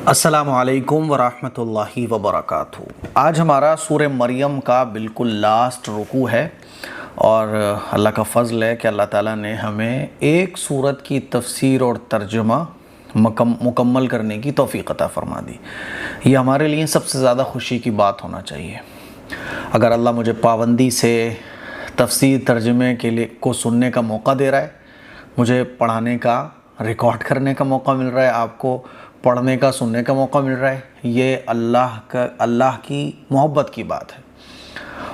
السلام علیکم ورحمۃ اللہ وبرکاتہ۔ آج ہمارا سورہ مریم کا بالکل لاسٹ رکوع ہے، اور اللہ کا فضل ہے کہ اللہ تعالیٰ نے ہمیں ایک سورت کی تفسیر اور ترجمہ مکمل کرنے کی توفیق عطا فرما دی۔ یہ ہمارے لیے سب سے زیادہ خوشی کی بات ہونا چاہیے۔ اگر اللہ مجھے پابندی سے تفسیر ترجمے کے لیے کو سننے کا موقع دے رہا ہے، مجھے پڑھانے کا، ریکارڈ کرنے کا موقع مل رہا ہے، آپ کو پڑھنے کا، سننے کا موقع مل رہا ہے، یہ اللہ کی محبت کی بات ہے،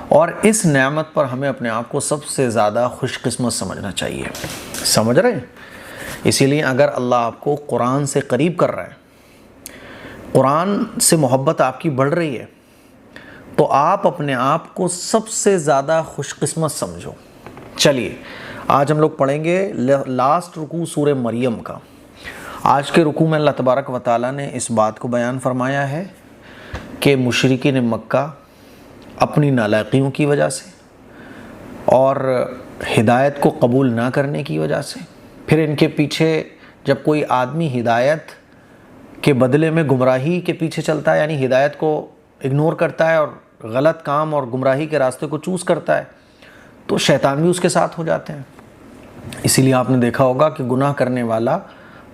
اور اس نعمت پر ہمیں اپنے آپ کو سب سے زیادہ خوش قسمت سمجھنا چاہیے۔ سمجھ رہے ہیں؟ اسی لیے اگر اللہ آپ کو قرآن سے قریب کر رہا ہے، قرآن سے محبت آپ کی بڑھ رہی ہے، تو آپ اپنے آپ کو سب سے زیادہ خوش قسمت سمجھو۔ چلیے آج ہم لوگ پڑھیں گے لاسٹ رکوع سورہ مریم کا۔ آج کے رکوع میں اللہ تبارک و تعالیٰ نے اس بات کو بیان فرمایا ہے کہ مشرکین مکہ اپنی نالائقیوں کی وجہ سے اور ہدایت کو قبول نہ کرنے کی وجہ سے، پھر ان کے پیچھے جب کوئی آدمی ہدایت کے بدلے میں گمراہی کے پیچھے چلتا ہے، یعنی ہدایت کو اگنور کرتا ہے اور غلط کام اور گمراہی کے راستے کو چوز کرتا ہے، تو شیطان بھی اس کے ساتھ ہو جاتے ہیں۔ اسی لیے آپ نے دیکھا ہوگا کہ گناہ کرنے والا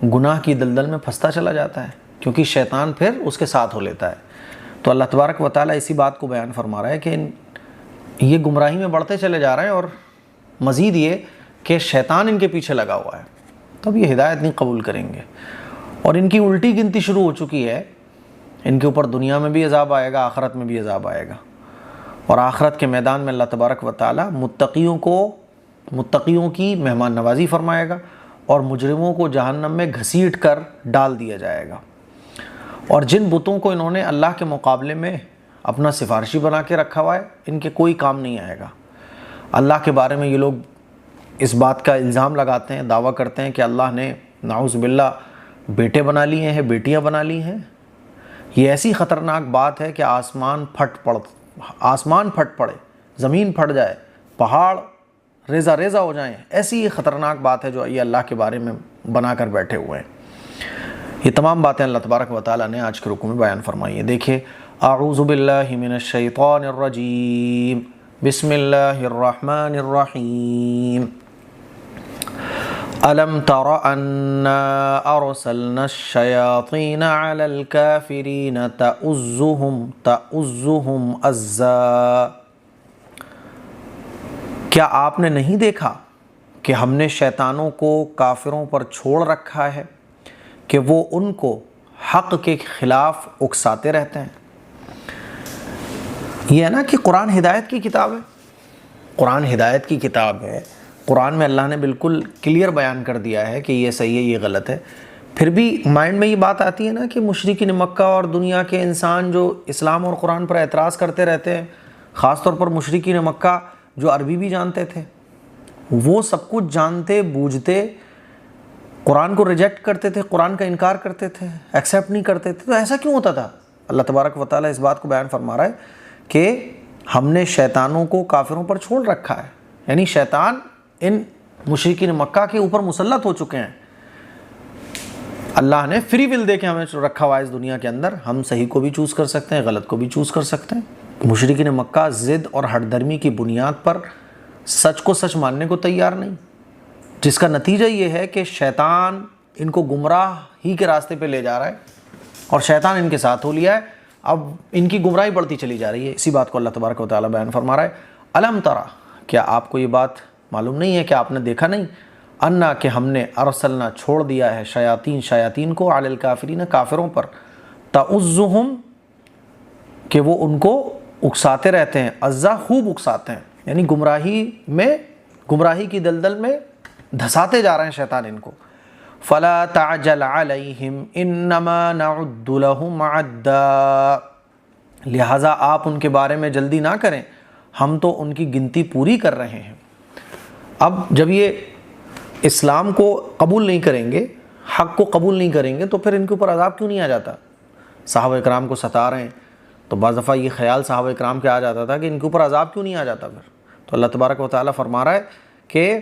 گناہ کی دلدل میں پھنستا چلا جاتا ہے، کیونکہ شیطان پھر اس کے ساتھ ہو لیتا ہے۔ تو اللہ تبارک و تعالیٰ اسی بات کو بیان فرما رہا ہے کہ یہ گمراہی میں بڑھتے چلے جا رہے ہیں، اور مزید یہ کہ شیطان ان کے پیچھے لگا ہوا ہے، تب یہ ہدایت نہیں قبول کریں گے، اور ان کی الٹی گنتی شروع ہو چکی ہے۔ ان کے اوپر دنیا میں بھی عذاب آئے گا، آخرت میں بھی عذاب آئے گا، اور آخرت کے میدان میں اللہ تبارک و تعالیٰ متقیوں کی مہمان نوازی فرمائے گا، اور مجرموں کو جہنم میں گھسیٹ کر ڈال دیا جائے گا۔ اور جن بتوں کو انہوں نے اللہ کے مقابلے میں اپنا سفارشی بنا کے رکھا ہوا ہے، ان کے کوئی کام نہیں آئے گا۔ اللہ کے بارے میں یہ لوگ اس بات کا الزام لگاتے ہیں، دعویٰ کرتے ہیں کہ اللہ نے نعوذ باللہ بیٹے بنا لیے ہیں، بیٹیاں بنا لی ہیں۔ یہ ایسی خطرناک بات ہے کہ آسمان پھٹ پڑے، زمین پھٹ جائے، پہاڑ ریزہ ریزہ ہو جائیں، ایسی یہ خطرناک بات ہے جو یہ اللہ کے بارے میں بنا کر بیٹھے ہوئے ہیں۔ یہ تمام باتیں اللہ تبارک و تعالیٰ نے آج کے رکوع میں بیان فرمائی ہیں۔ دیکھیں، اعوذ باللہ من الشیطان الرجیم، بسم اللہ الرحمن الرحیم۔ الم تر انا ارسلنا الشیاطین علی الکافرین تؤزهم ازا۔ کیا آپ نے نہیں دیکھا کہ ہم نے شیطانوں کو کافروں پر چھوڑ رکھا ہے کہ وہ ان کو حق کے خلاف اکساتے رہتے ہیں؟ یہ ہے نا کہ قرآن ہدایت کی کتاب ہے، قرآن ہدایت کی کتاب ہے۔ قرآن میں اللہ نے بالکل کلیئر بیان کر دیا ہے کہ یہ صحیح ہے، یہ غلط ہے۔ پھر بھی مائنڈ میں یہ بات آتی ہے نا کہ مشرکین مکہ اور دنیا کے انسان جو اسلام اور قرآن پر اعتراض کرتے رہتے ہیں، خاص طور پر مشرکین مکہ جو عربی بھی جانتے تھے، وہ سب کچھ جانتے بوجھتے قرآن کو ریجیکٹ کرتے تھے، قرآن کا انکار کرتے تھے، ایکسیپٹ نہیں کرتے تھے۔ تو ایسا کیوں ہوتا تھا؟ اللہ تبارک و تعالیٰ اس بات کو بیان فرما رہا ہے کہ ہم نے شیطانوں کو کافروں پر چھوڑ رکھا ہے، یعنی شیطان ان مشرکین مکہ کے اوپر مسلط ہو چکے ہیں۔ اللہ نے فری ول دے کے ہمیں رکھا ہوا ہے اس دنیا کے اندر، ہم صحیح کو بھی چوز کر سکتے ہیں، غلط کو بھی چوز کر سکتے ہیں۔ مشرکین مکہ ضد اور ہٹ درمی کی بنیاد پر سچ کو سچ ماننے کو تیار نہیں، جس کا نتیجہ یہ ہے کہ شیطان ان کو گمراہ ہی کے راستے پہ لے جا رہا ہے، اور شیطان ان کے ساتھ ہو لیا ہے۔ اب ان کی گمراہی بڑھتی چلی جا رہی ہے۔ اسی بات کو اللہ تبارک و تعالیٰ بیان فرما رہا ہے، الم ترا، کیا آپ کو یہ بات معلوم نہیں ہے، کہ آپ نے دیکھا نہیں، انا کہ ہم نے ارسلنا چھوڑ دیا ہے شیاطین کو علی الکافرین کافروں پر، تعزهم کہ وہ ان کو اکساتے رہتے ہیں، عزا خوب اکساتے ہیں، یعنی گمراہی کی دلدل میں دھساتے جا رہے ہیں شیطان ان کو۔ فلا تعجل علیہم انما نعد لهم عدا، لہٰذا آپ ان کے بارے میں جلدی نہ کریں، ہم تو ان کی گنتی پوری کر رہے ہیں۔ اب جب یہ اسلام کو قبول نہیں کریں گے، حق کو قبول نہیں کریں گے، تو پھر ان کے اوپر عذاب کیوں نہیں آ جاتا؟ صحابہ کرام کو ستا رہے ہیں، تو بعض دفعہ یہ خیال صحابہ کرام کے آ جاتا تھا کہ ان کے اوپر عذاب کیوں نہیں آ جاتا پھر؟ تو اللہ تبارک و تعالیٰ فرما رہا ہے کہ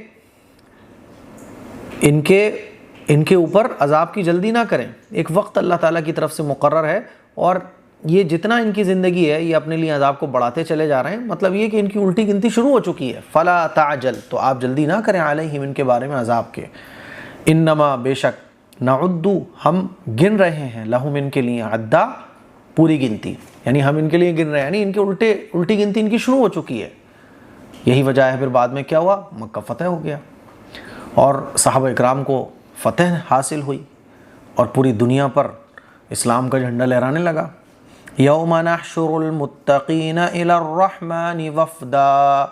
ان کے ان کے اوپر عذاب کی جلدی نہ کریں، ایک وقت اللہ تعالیٰ کی طرف سے مقرر ہے، اور یہ جتنا ان کی زندگی ہے یہ اپنے لیے عذاب کو بڑھاتے چلے جا رہے ہیں، مطلب یہ کہ ان کی الٹی گنتی شروع ہو چکی ہے۔ فلا تعجل، تو آپ جلدی نہ کریں علیہم، ان کے بارے میں عذاب کے، انما بے شک نعدو ہم گن رہے ہیں، لہم ان کے لیے، عدا پوری گنتی، یعنی ہم ان کے لیے گن رہے ہیں، یعنی ان کے الٹی گنتی ان کی شروع ہو چکی ہے۔ یہی وجہ ہے پھر بعد میں کیا ہوا، مکہ فتح ہو گیا اور صحابہ اکرام کو فتح حاصل ہوئی اور پوری دنیا پر اسلام کا جھنڈا لہرانے لگا۔ یوم نحشر المتقین الی الرحمن وفدا،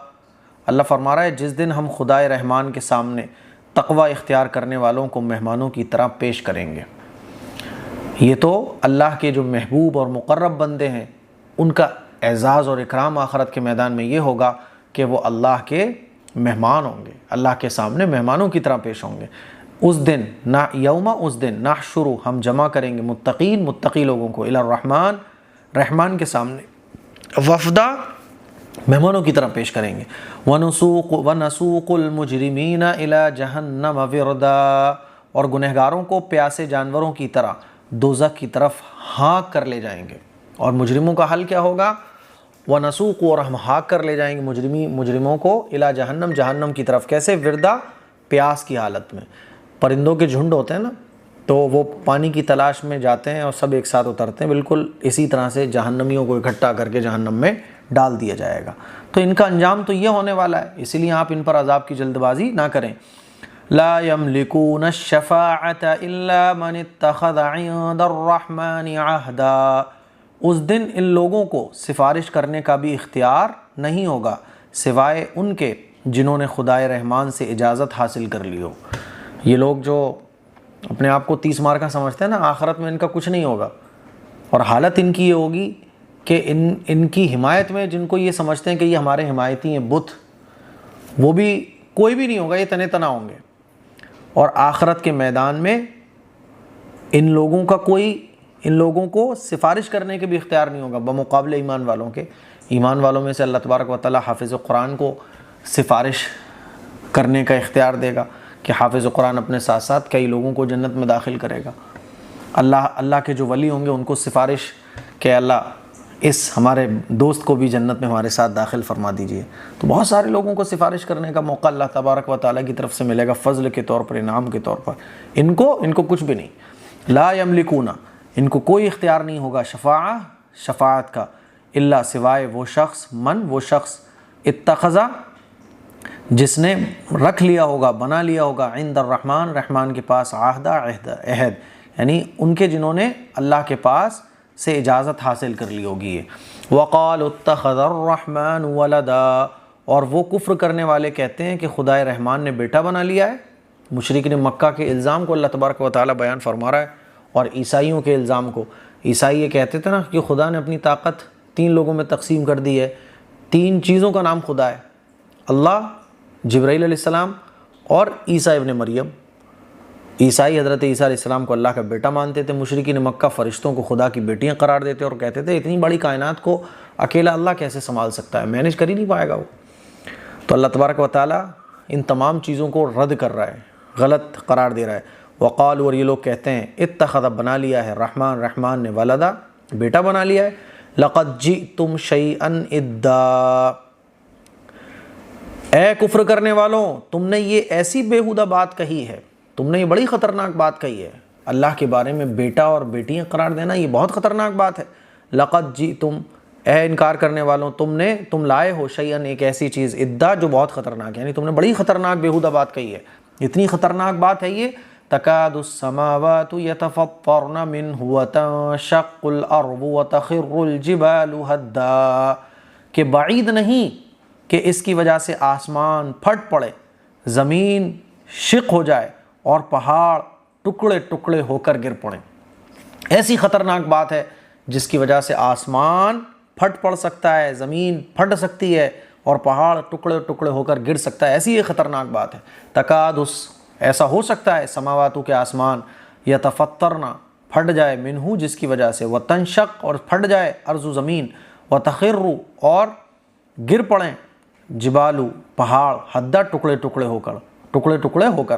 اللہ فرما رہا ہے جس دن ہم خدائے رحمان کے سامنے تقوی اختیار کرنے والوں کو مہمانوں کی طرح پیش کریں گے۔ یہ تو اللہ کے جو محبوب اور مقرب بندے ہیں ان کا اعزاز اور اکرام آخرت کے میدان میں یہ ہوگا کہ وہ اللہ کے مہمان ہوں گے، اللہ کے سامنے مہمانوں کی طرح پیش ہوں گے۔ اس دن اس دن نحشر ہم جمع کریں گے متقی لوگوں کو الی الرحمن رحمان کے سامنے، وفدا مہمانوں کی طرح پیش کریں گے۔ وَنَسُوقُ الْمُجْرِمِينَ إِلَى جَهَنَّمَ وِرْدًا، اور گنہگاروں کو پیاسے جانوروں کی طرح دوزخ کی طرف ہانک کر لے جائیں گے۔ اور مجرموں کا حل کیا ہوگا، وَنَسُوقُ، اور ہم ہانک کر لے جائیں گے مجرموں کو إِلَى جَهَنَّم، جہنم کی طرف، کیسے، وِرْدًا، پیاس کی حالت میں۔ پرندوں کے جھنڈ ہوتے ہیں نا، تو وہ پانی کی تلاش میں جاتے ہیں اور سب ایک ساتھ اترتے ہیں، بالکل اسی طرح سے جہنمیوں کو اکٹھا کر کے جہنم میں ڈال دیا جائے گا۔ تو ان کا انجام تو یہ ہونے والا ہے، اسی لیے آپ ان پر عذاب کی جلد بازی نہ کریں۔ لا يملكون الشفاعة الا من اتخذ عند الرحمن عہدا، اس دن ان لوگوں کو سفارش کرنے کا بھی اختیار نہیں ہوگا سوائے ان کے جنہوں نے خدائے رحمان سے اجازت حاصل کر لی ہو۔ یہ لوگ جو اپنے آپ کو 30 مار کا سمجھتے ہیں نا، آخرت میں ان کا کچھ نہیں ہوگا، اور حالت ان کی یہ ہوگی کہ ان کی حمایت میں جن کو یہ سمجھتے ہیں کہ یہ ہمارے حمایتی ہیں بت، وہ بھی کوئی بھی نہیں ہوگا، یہ تنے تنا ہوں گے۔ اور آخرت کے میدان میں ان لوگوں کو سفارش کرنے کے بھی اختیار نہیں ہوگا بمقابل ایمان والوں کے۔ ایمان والوں میں سے اللہ تبارک و تعالی حافظ قرآن کو سفارش کرنے کا اختیار دے گا کہ حافظ قرآن اپنے ساتھ ساتھ کئی لوگوں کو جنت میں داخل کرے گا۔ اللہ کے جو ولی ہوں گے ان کو سفارش کہ اللہ اس ہمارے دوست کو بھی جنت میں ہمارے ساتھ داخل فرما دیجئے۔ تو بہت سارے لوگوں کو سفارش کرنے کا موقع اللہ تبارک و تعالیٰ کی طرف سے ملے گا، فضل کے طور پر، انعام کے طور پر۔ ان کو کچھ بھی نہیں، لا یملکون، ان کو کوئی اختیار نہیں ہوگا شفاعت کا، الا سوائے وہ شخص اتخذ، جس نے رکھ لیا ہوگا، بنا لیا ہوگا، عند الرحمن، رحمان کے پاس، عہد، یعنی ان کے جنہوں نے اللہ کے پاس سے اجازت حاصل کر لی ہوگی۔ وَقَالُوا اتَّخَذَ الرَّحْمَنُ وَلَدًا، اور وہ کفر کرنے والے کہتے ہیں کہ خدائے رحمان نے بیٹا بنا لیا ہے۔ مشرکین مکہ کے الزام کو اللہ تبارک و تعالیٰ بیان فرما رہا ہے، اور عیسائیوں کے الزام کو۔ عیسائی یہ کہتے تھے نا کہ خدا نے اپنی طاقت 3 لوگوں میں تقسیم کر دی ہے، 3 چیزوں کا نام خدا ہے، اللہ، جبرائیل علیہ السلام اور عیسیٰ ابن مریم۔ عیسائی حضرت عیسیٰ علیہ السلام کو اللہ کا بیٹا مانتے تھے، مشرکین مکہ فرشتوں کو خدا کی بیٹیاں قرار دیتے اور کہتے تھے اتنی بڑی کائنات کو اکیلا اللہ کیسے سنبھال سکتا ہے، مینیج کر ہی نہیں پائے گا وہ۔ تو اللہ تبارک و تعالیٰ ان تمام چیزوں کو رد کر رہا ہے، غلط قرار دے رہا ہے۔ وقالوا، اور یہ لوگ کہتے ہیں، اتخذ، بنا لیا ہے، رحمان نے، ولدا، بیٹا بنا لیا ہے۔ لقد جئتم شیئا ادا، اے کفر کرنے والوں، تم نے یہ ایسی بیہودہ بات کہی ہے، تم نے یہ بڑی خطرناک بات کہی ہے، اللہ کے بارے میں بیٹا اور بیٹیاں قرار دینا، یہ بہت خطرناک بات ہے۔ لقد جئتم، اے انکار کرنے والوں، تم لائے ہو، شیئن، ایک ایسی چیز، ادا، جو بہت خطرناک ہے، یعنی تم نے بڑی خطرناک بیہودہ بات کہی ہے۔ اتنی خطرناک بات ہے یہ، تکاد السماوات یتفطرن منہ وتنشق الارض وتخر الجبال ہدا، کہ بعید نہیں کہ اس کی وجہ سے آسمان پھٹ پڑے، زمین شق ہو جائے اور پہاڑ ٹکڑے ٹکڑے ہو کر گر پڑیں۔ ایسی خطرناک بات ہے جس کی وجہ سے آسمان پھٹ پڑ سکتا ہے، زمین پھٹ سکتی ہے اور پہاڑ ٹکڑے ٹکڑے ہو کر گر سکتا ہے، ایسی یہ خطرناک بات ہے۔ تکاد، ایسا ہو سکتا ہے، سماواتوں کے آسمان، یتفطرنا، پھٹ جائے، منہو، جس کی وجہ سے، وتنشق، اور پھٹ جائے، ارض، زمین، وتخر، اور گر پڑیں، جبالو، پہاڑ، حدہ، ٹکڑے ٹکڑے ہو کر،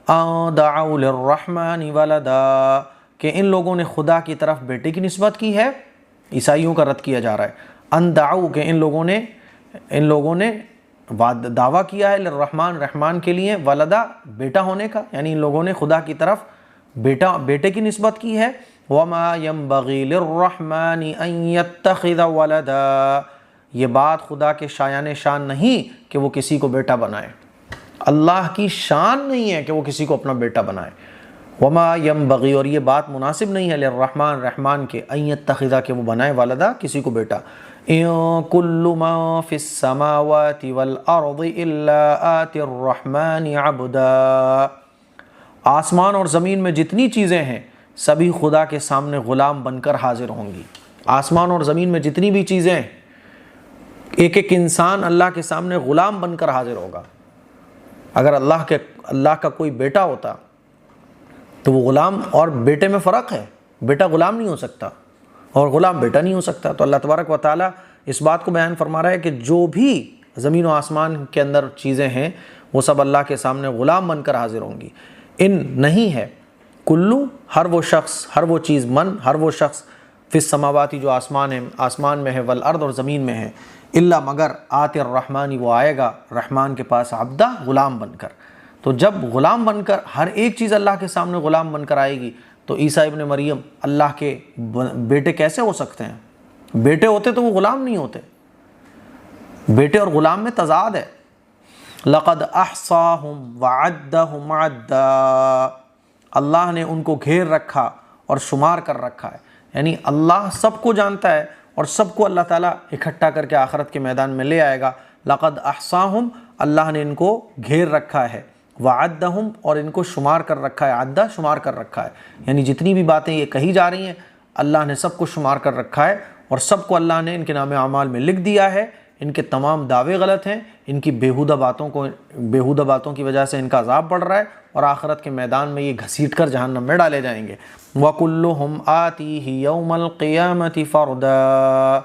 دعوا للرحمن ولدا، کہ ان لوگوں نے خدا کی طرف بیٹے کی نسبت کی ہے۔ عیسائیوں کا رد کیا جا رہا ہے۔ ان دعوا، کہ ان لوگوں نے دعویٰ کیا ہے للرحمن، رحمان کے لیے، ولدا، بیٹا ہونے کا، یعنی ان لوگوں نے خدا کی طرف بیٹے کی نسبت کی ہے۔ وما ينبغي للرحمن ان يتخذ ولدا، یہ بات خدا کے شایان شان نہیں کہ وہ کسی کو بیٹا بنائے، اللہ کی شان نہیں ہے کہ وہ کسی کو اپنا بیٹا بنائے۔ وما ينبغي، اور یہ بات مناسب نہیں ہے، للرحمن، رحمان کے، ان يتخذ، کہ وہ بنائے، ولدا، کسی کو بیٹا۔ ان كل ما في السماوات والارض الا آتي الرحمن عبدا، آسمان اور زمین میں جتنی چیزیں ہیں سبھی خدا کے سامنے غلام بن کر حاضر ہوں گی۔ آسمان اور زمین میں جتنی بھی چیزیں ہیں، ایک ایک انسان اللہ کے سامنے غلام بن کر حاضر ہوگا۔ اگر اللہ کا کوئی بیٹا ہوتا تو وہ غلام اور بیٹے میں فرق ہے، بیٹا غلام نہیں ہو سکتا اور غلام بیٹا نہیں ہو سکتا۔ تو اللہ تبارک و تعالیٰ اس بات کو بیان فرما رہا ہے کہ جو بھی زمین و آسمان کے اندر چیزیں ہیں وہ سب اللہ کے سامنے غلام بن کر حاضر ہوں گی۔ ان نہیں ہے، کلو، ہر وہ شخص، ہر وہ چیز، من، ہر وہ شخص، فی السماواتی، جو آسمان میں ہے، والارض، اور زمین میں ہے، الا، مگر، آتی الرحمانی، وہ آئے گا رحمان کے پاس، عبدہ، غلام بن کر۔ تو جب غلام بن کر ہر ایک چیز اللہ کے سامنے غلام بن کر آئے گی تو عیسیٰ ابن مریم اللہ کے بیٹے کیسے ہو سکتے ہیں؟ بیٹے ہوتے تو وہ غلام نہیں ہوتے۔ بیٹے اور غلام میں تضاد ہے۔ لقد احصاہم وعدہم عدا، اللہ نے ان کو گھیر رکھا اور شمار کر رکھا ہے، یعنی اللہ سب کو جانتا ہے اور سب کو اللہ تعالیٰ اکٹھا کر کے آخرت کے میدان میں لے آئے گا۔ لقد احصاہم، اللہ نے ان کو گھیر رکھا ہے، وعدہم، اور ان کو شمار کر رکھا ہے، عدہ، شمار کر رکھا ہے، یعنی جتنی بھی باتیں یہ کہی جا رہی ہیں اللہ نے سب کو شمار کر رکھا ہے اور سب کو اللہ نے ان کے نام اعمال میں لکھ دیا ہے۔ ان کے تمام دعوے غلط ہیں، ان کی بیہودہ باتوں کی وجہ سے ان کا عذاب بڑھ رہا ہے اور آخرت کے میدان میں یہ گھسیٹ کر جہنم میں ڈالے جائیں گے۔ وَكُلُّهُمْ آتِيهِ يَوْمَ الْقِيَامَةِ فَرْدًا،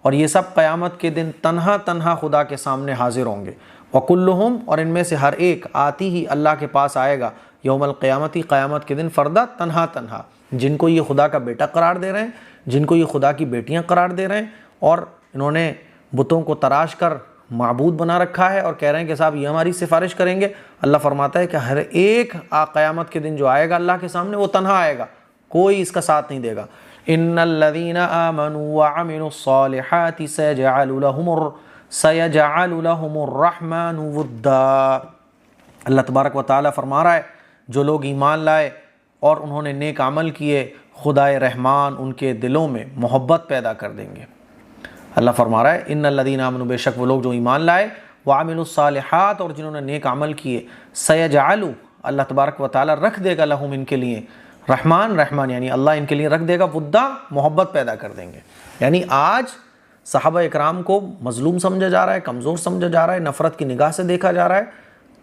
اور یہ سب قیامت کے دن تنہا تنہا خدا کے سامنے حاضر ہوں گے۔ وَكُلُّهُمْ، اور ان میں سے ہر ایک، آتی ہی، اللہ کے پاس آئے گا، یوم القیامتی، قیامت کے دن، فردا، تنہا تنہا، جن کو یہ خدا کا بیٹا قرار دے رہے ہیں، جن کو یہ خدا کی بیٹیاں قرار دے رہے ہیں، اور انہوں نے بتوں کو تراش کر معبود بنا رکھا ہے اور کہہ رہے ہیں کہ صاحب یہ ہماری سفارش کریں گے۔ اللہ فرماتا ہے کہ ہر ایک قیامت کے دن جو آئے گا اللہ کے سامنے وہ تنہا آئے گا، کوئی اس کا ساتھ نہیں دے گا۔ ان الذین آمنوا وعملوا الصالحات سیجعل لهم الرحمن ودا، اللہ تبارک و تعالیٰ فرما رہا ہے جو لوگ ایمان لائے اور انہوں نے نیک عمل کیے، خدائے رحمان ان کے دلوں میں محبت پیدا کر دیں گے۔ اللہ فرما رہا ہے ان الذین آمنوا، بے شک وہ لوگ جو ایمان لائے، وعملوا الصالحات، اور جنہوں نے نیک عمل کیے، سیجعل، اللہ تبارک و تعالیٰ رکھ دے گا، لہم، ان کے لیے، رحمان یعنی اللہ ان کے لیے رکھ دے گا، ودا، محبت پیدا کر دیں گے۔ یعنی آج صحابہ اکرام کو مظلوم سمجھا جا رہا ہے، کمزور سمجھا جا رہا ہے، نفرت کی نگاہ سے دیکھا جا رہا ہے۔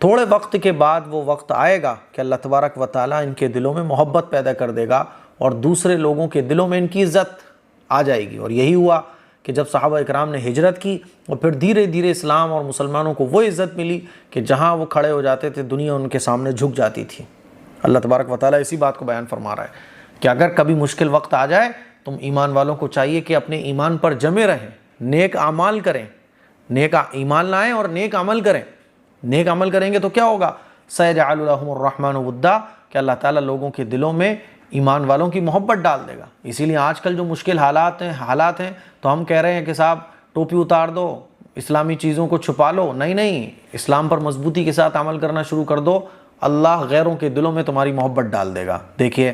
تھوڑے وقت کے بعد وہ وقت آئے گا کہ اللہ تبارک و تعالیٰ ان کے دلوں میں محبت پیدا کر دے گا اور دوسرے لوگوں کے دلوں میں ان کی عزت آ جائے گی۔ اور یہی ہوا کہ جب صحابہ اکرام نے ہجرت کی اور پھر دھیرے دھیرے اسلام اور مسلمانوں کو وہ عزت ملی کہ جہاں وہ کھڑے ہو جاتے تھے دنیا ان کے سامنے جھک جاتی تھی۔ اللہ تبارک و تعالیٰ اسی بات کو بیان فرما رہا ہے کہ اگر کبھی مشکل وقت آ جائے تم ایمان والوں کو چاہیے کہ اپنے ایمان پر جمے رہیں، نیک اعمال کریں، نیک ایمان لائیں اور نیک عمل کریں۔ نیک عمل کریں گے تو کیا ہوگا؟ سیجعل لهم الرحمن ودا، کہ اللہ تعالیٰ لوگوں کے دلوں میں ایمان والوں کی محبت ڈال دے گا۔ اسی لیے آج کل جو مشکل حالات ہیں تو ہم کہہ رہے ہیں کہ صاحب ٹوپی اتار دو، اسلامی چیزوں کو چھپا لو۔ نہیں، اسلام پر مضبوطی کے ساتھ عمل کرنا شروع کر دو، اللہ غیروں کے دلوں میں تمہاری محبت ڈال دے گا۔ دیکھیے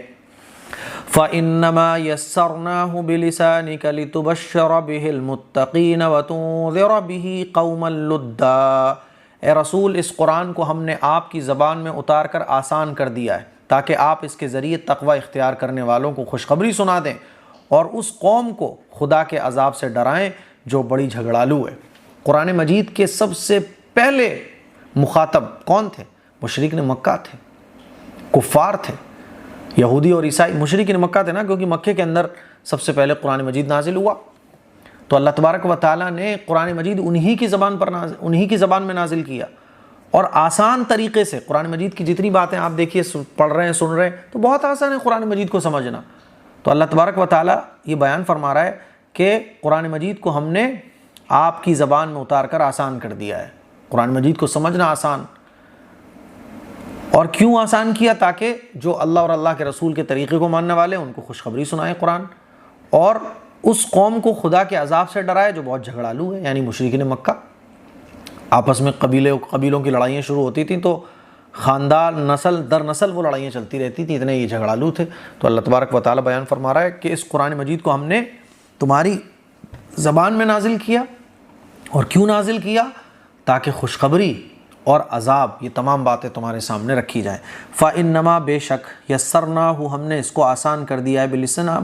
فَإِنَّمَا يَسَّرْنَاهُ بِلِسَانِكَ لِتُبَشِّرَ بِهِ الْمُتَّقِينَ وَتُنذِرَ بِهِ قَوْمًا لُدًّا، اے رسول اس قرآن کو ہم نے آپ کی زبان میں اتار کر آسان کر دیا ہے تاکہ آپ اس کے ذریعے تقوی اختیار کرنے والوں کو خوشخبری سنا دیں اور اس قوم کو خدا کے عذاب سے ڈرائیں جو بڑی جھگڑالو ہے۔ قرآن مجید کے سب سے پہلے مخاطب کون تھے؟ مشرکین مکہ تھے، کفار تھے، یہودی اور عیسائی۔ مشرکین مکہ تھے نا، کیونکہ مکے کے اندر سب سے پہلے قرآن مجید نازل ہوا، تو اللہ تبارک و تعالیٰ نے قرآن مجید انہی کی زبان میں نازل کیا اور آسان طریقے سے قرآن مجید کی جتنی باتیں آپ دیکھیے پڑھ رہے ہیں سن رہے ہیں تو بہت آسان ہے قرآن مجید کو سمجھنا. تو اللہ تبارک و تعالیٰ یہ بیان فرما رہا ہے کہ قرآن مجید کو ہم نے آپ کی زبان میں اتار کر آسان کر دیا ہے. قرآن مجید کو سمجھنا آسان. اور کیوں آسان کیا؟ تاکہ جو اللہ اور اللہ کے رسول کے طریقے کو ماننے والے ان کو خوشخبری سنائے قرآن، اور اس قوم کو خدا کے عذاب سے ڈرائے جو بہت جھگڑالو ہے، یعنی مشرکین مکہ. آپس میں قبیلوں کی لڑائیاں شروع ہوتی تھیں تو خاندان نسل در نسل وہ لڑائیاں چلتی رہتی تھیں، اتنے یہ جھگڑالو تھے. تو اللہ تبارک و تعالیٰ بیان فرما رہا ہے کہ اس قرآن مجید کو ہم نے تمہاری زبان میں نازل کیا. اور کیوں نازل کیا؟ تاکہ خوشخبری اور عذاب یہ تمام باتیں تمہارے سامنے رکھی جائیں. فَإِنَّمَا بے شک يَسَّرْنَاهُ ہم نے اس کو آسان کر دیا ہے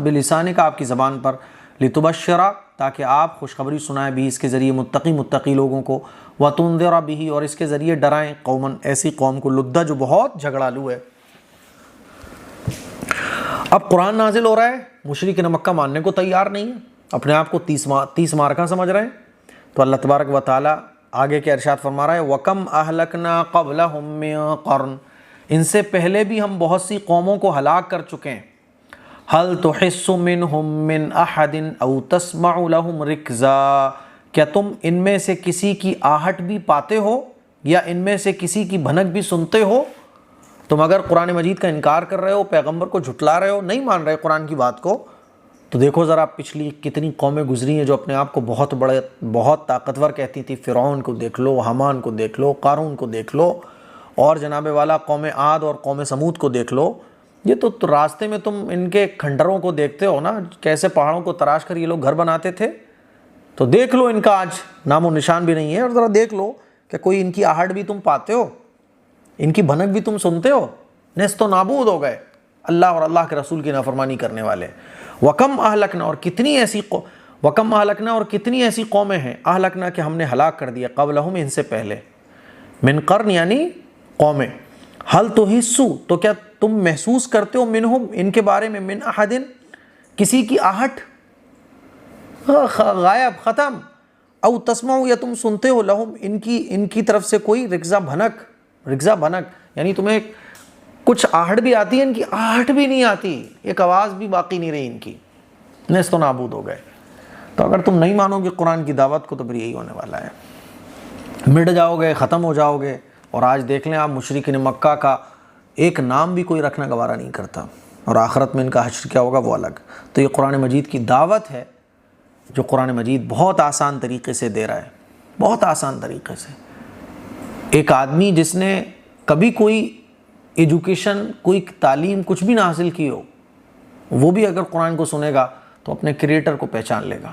بلسانک آپ کی زبان پر، لِتُبَشِّرَ تاکہ آپ خوشخبری سنائیں بھی اس کے ذریعے متقی لوگوں کو، وَتُنذِرَ بِهِ اور اس کے ذریعے ڈرائیں قوماً ایسی قوم کو لُدَّ جو بہت جھگڑالو ہے. اب قرآن نازل ہو رہا ہے، مشرکین مکہ ماننے کو تیار نہیں ہے، اپنے آپ کو 30 مارکہ سمجھ رہے ہیں. تو اللہ تبارک و تعالیٰ آگے کے ارشاد فرما رہا ہے وَكَمْ أَهْلَكْنَا قَبْلَهُمْ مِنْ قَرْنٍ ان سے پہلے بھی ہم بہت سی قوموں کو ہلاک کر چکے ہیں. هَلْ تُحِسُّ مِنْهُمْ مِنْ أَحَدٍ أَوْ تَسْمَعُ لَهُمْ رِكْزًا کیا تم ان میں سے کسی کی آہٹ بھی پاتے ہو یا ان میں سے کسی کی بھنک بھی سنتے ہو؟ تم اگر قرآن مجید کا انکار کر رہے ہو، پیغمبر کو جھٹلا رہے ہو، نہیں مان رہے قرآن کی بات کو، تو دیکھو ذرا پچھلی کتنی قومیں گزری ہیں جو اپنے آپ کو بہت طاقتور کہتی تھی. فرعون کو دیکھ لو، حامان کو دیکھ لو، قارون کو دیکھ لو، اور جناب والا قوم عاد اور قوم سمود کو دیکھ لو. یہ تو راستے میں تم ان کے کھنڈروں کو دیکھتے ہو نا، کیسے پہاڑوں کو تراش کر یہ لوگ گھر بناتے تھے. تو دیکھ لو ان کا آج نام و نشان بھی نہیں ہے. اور ذرا دیکھ لو کہ کوئی ان کی آہٹ بھی تم پاتے ہو، ان کی بھنک بھی تم سنتے ہو. نیست و نابود ہو گئے اللہ اور اللہ کے رسول کی نافرمانی کرنے والے. وَكَمْ أَهْلَكْنَا اور کتنی ایسی قومیں ہیں اہلکنا کہ ہم نے ہلاک کر دیا، قبلہم ان سے پہلے، من قرن یعنی قومیں. هَلْ تُحِسُّ تو کیا تم محسوس کرتے ہو منہم ان کے بارے میں، من احد کسی کی آہٹ، غائب ختم، او تسمعوا یا تم سنتے ہو لہم ان کی طرف سے کوئی رکزہ بھنک یعنی تمہیں کچھ آہٹ بھی آتی ہے، ان کی آہٹ بھی نہیں آتی، ایک آواز بھی باقی نہیں رہی ان کی، نیست و نابود ہو گئے. تو اگر تم نہیں مانو گے قرآن کی دعوت کو تو پھر یہی ہونے والا ہے، مٹ جاؤ گے، ختم ہو جاؤ گے. اور آج دیکھ لیں آپ مشرکین مکہ کا ایک نام بھی کوئی رکھنا گوارا نہیں کرتا، اور آخرت میں ان کا حشر کیا ہوگا وہ الگ. تو یہ قرآن مجید کی دعوت ہے جو قرآن مجید بہت آسان طریقے سے دے رہا ہے، بہت آسان طریقے سے. ایک آدمی جس نے کبھی کوئی ایجوکیشن، کوئی تعلیم کچھ بھی نہ حاصل کی ہو، وہ بھی اگر قرآن کو سنے گا تو اپنے کریٹر کو پہچان لے گا.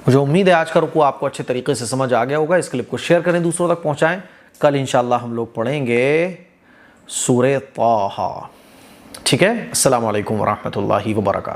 مجھے امید ہے آج کا رکوع آپ کو اچھے طریقے سے سمجھ آ گیا ہوگا. اس کلپ کو شیئر کریں، دوسروں تک پہنچائیں. کل انشاءاللہ ہم لوگ پڑھیں گے سورہ طٰہٰ. ٹھیک ہے؟ السلام علیکم ورحمۃ اللہ وبرکاتہ.